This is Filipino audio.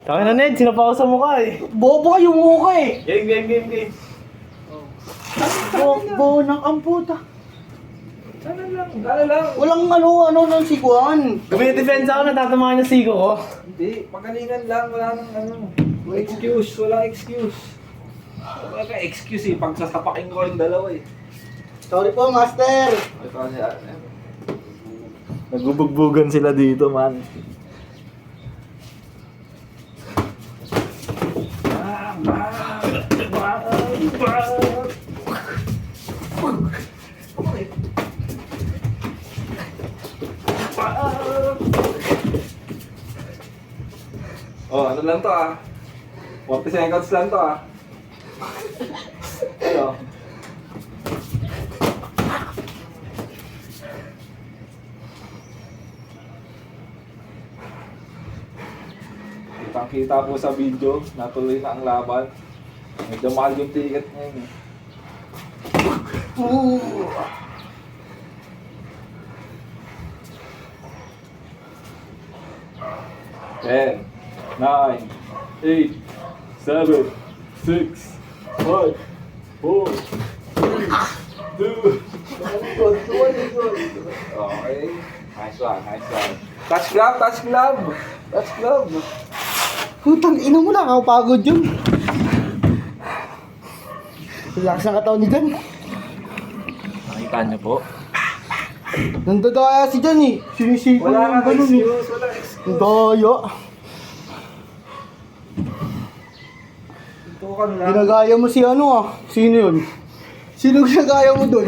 Taka na, Ned. Sinapa ko sa mukha eh. Bobo ka yung mukha eh. Game. Bobo ng amputa. Sana lang. Walang ano ng sikuan. Gumidefense ako, natatamaan yung siko ko. Hindi, pagalingan lang, wala nang ano. Walang excuse. Wala ka excuse eh, pag sasapakin ko yung dalawa eh. Sorry po, master. Ito kasi nagbubugbugan sila dito, man. Oh, ano lang to 40 seconds lang to Ano? Kitang-kita po sa video, natuloy na ang laban. Medyo mahal yung ticket ngayon eh. Ten, 9, 8, 7, 6, 5, 4, 3, 2, okay. Nice one. Touch glove. Putang ina mo, nakakapagod yun. Relax ang katawan ni Jan. Nakita niyo po? Nandadaya si Jan eh. Sinisipo yung ganun eh. Wala excuse. Ang daya. Ito ka lang. Ginagaya mo si ano ah. Sino yun? Sino ginagaya mo dun?